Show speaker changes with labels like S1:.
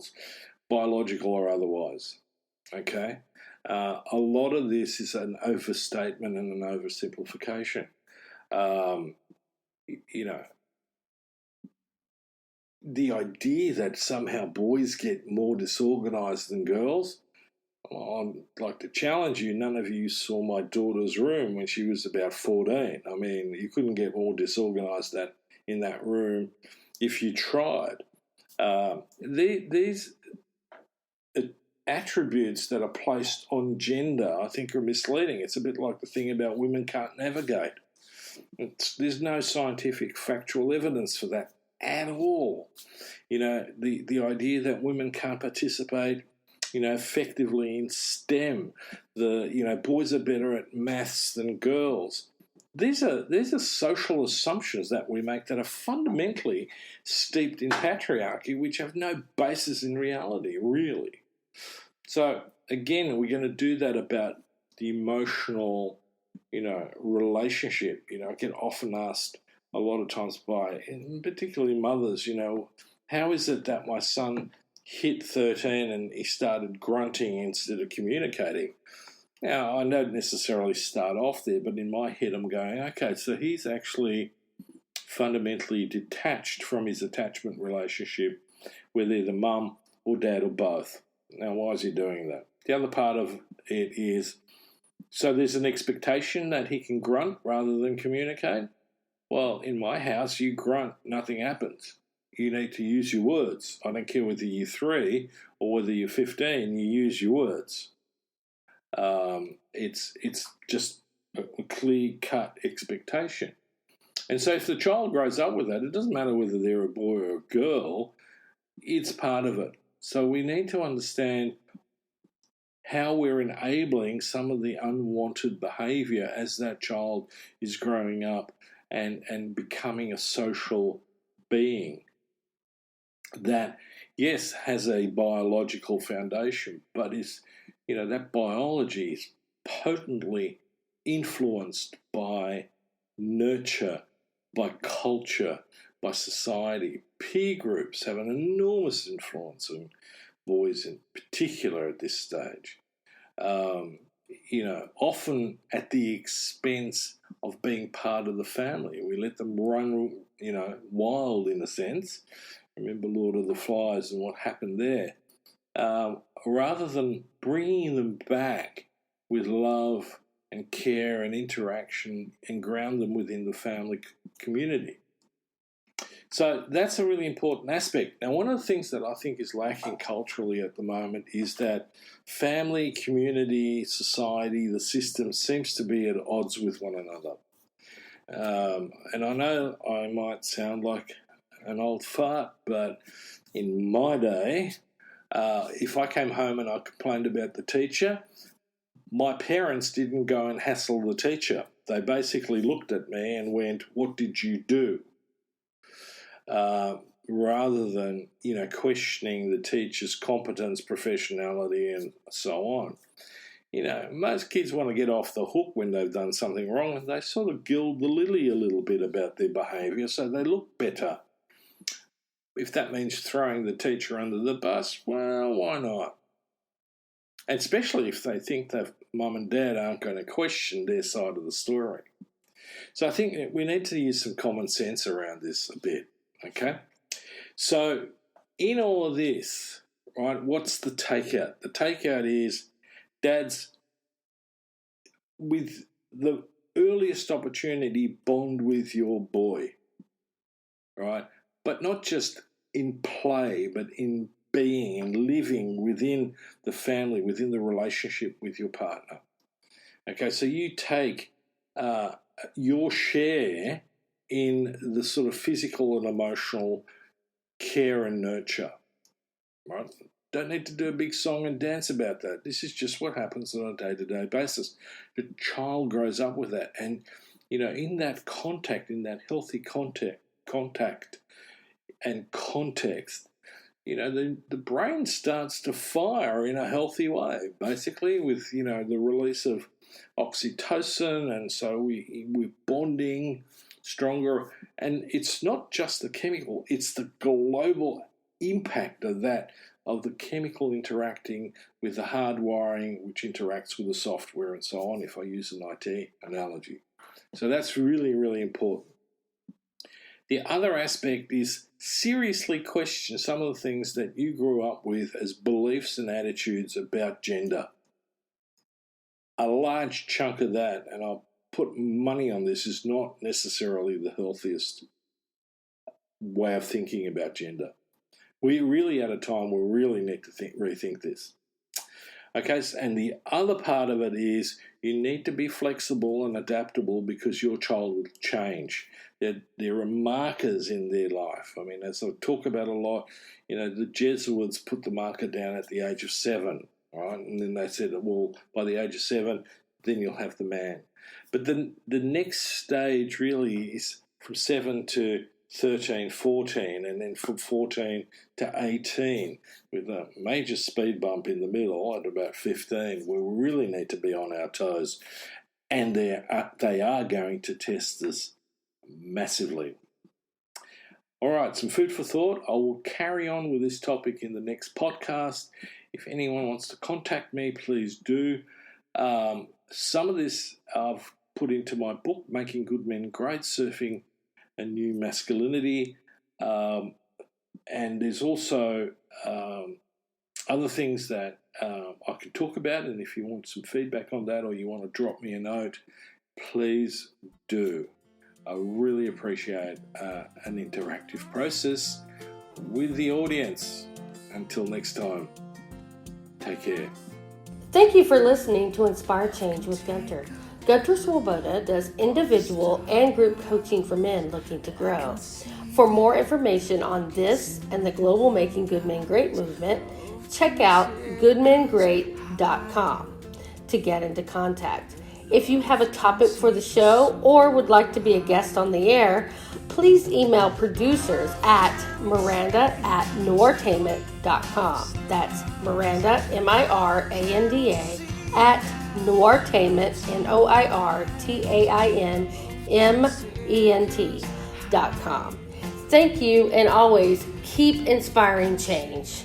S1: girls, biological or otherwise. Okay? A lot of this is an overstatement and an oversimplification. You know, the idea that somehow boys get more disorganized than girls, I'd like to challenge you. None of you saw my daughter's room when she was about 14. I mean, you couldn't get more disorganized in that room if you tried. These attributes that are placed on gender, I think, are misleading. It's a bit like the thing about women can't navigate. There's no scientific factual evidence for that at all. The idea that women can't participate, effectively in STEM, boys are better at maths than girls. These are social assumptions that we make that are fundamentally steeped in patriarchy, which have no basis in reality, really. So, again, we're going to do that about the emotional, relationship. I get often asked a lot of times by, and particularly mothers, how is it that my son hit 13 and he started grunting instead of communicating? Now, I don't necessarily start off there, but in my head I'm going, okay, so he's actually fundamentally detached from his attachment relationship with either mum or dad or both. Now, why is he doing that? The other part of it is, so there's an expectation that he can grunt rather than communicate? Well, in my house, you grunt, nothing happens. You need to use your words. I don't care whether you're 3 or whether you're 15, you use your words. It's just a clear-cut expectation. And so if the child grows up with that, it doesn't matter whether they're a boy or a girl, it's part of it. So we need to understand how we're enabling some of the unwanted behaviour as that child is growing up and becoming a social being that, yes, has a biological foundation, but is, that biology is potently influenced by nurture, by culture, by society. Peer groups have an enormous influence on boys in particular at this stage. Often at the expense of being part of the family. We let them run, wild in a sense. Remember Lord of the Flies and what happened there. Rather than bringing them back with love and care and interaction and ground them within the family community. So that's a really important aspect. Now, one of the things that I think is lacking culturally at the moment is that family, community, society, the system seems to be at odds with one another. And I know I might sound like an old fart, but in my day, if I came home and I complained about the teacher, my parents didn't go and hassle the teacher. They basically looked at me and went, "What did you do?" Rather than, questioning the teacher's competence, professionality, and so on. Most kids want to get off the hook when they've done something wrong, and they sort of gild the lily a little bit about their behaviour so they look better. If that means throwing the teacher under the bus, well, why not? And especially if they think that mum and dad aren't going to question their side of the story. So I think we need to use some common sense around this a bit, okay? So in all of this, right, what's the takeout? The takeout is dads, with the earliest opportunity, bond with your boy, right? But not just in play, but in being and living within the family, within the relationship with your partner. Okay, so you take your share in the sort of physical and emotional care and nurture, right? Don't need to do a big song and dance about that. This is just what happens on a day-to-day basis. The child grows up with that. And, in that contact, in that healthy contact and context, the brain starts to fire in a healthy way, basically with, the release of oxytocin. And so we're bonding stronger. And it's not just the chemical, it's the global impact of that of the chemical interacting with the hardwiring, which interacts with the software and so on, if I use an IT analogy. So that's really, really important. The other aspect is seriously question some of the things that you grew up with as beliefs and attitudes about gender. A large chunk of that, and I'll put money on this, is not necessarily the healthiest way of thinking about gender. We're really at a time where we really need to rethink this. Okay, and the other part of it is you need to be flexible and adaptable because your child will change. There are markers in their life. I mean, as I talk about a lot, the Jesuits put the marker down at the age of 7, right? And then they said, well, by the age of 7, then you'll have the man. But then the next stage really is from 7 to 13, 14, and then from 14 to 18, with a major speed bump in the middle at about 15, we really need to be on our toes. And they are going to test us massively. All right, some food for thought. I will carry on with this topic in the next podcast. If anyone wants to contact me, please do. Some of this I've put into my book, Making Good Men Great, Surfing a New Masculinity. And there's also other things that I could talk about. And if you want some feedback on that or you want to drop me a note, please do. I really appreciate an interactive process with the audience. Until next time, take care.
S2: Thank you for listening to Inspire Change with Gunter. Gunter Swoboda does individual and group coaching for men looking to grow. For more information on this and the global Making Good Men Great movement, check out goodmengreat.com to get into contact. If you have a topic for the show or would like to be a guest on the air, please email producers at miranda@noirtainment.com. That's Miranda, Miranda, at noirtainment, noirtainment.com. Thank you, and always keep inspiring change.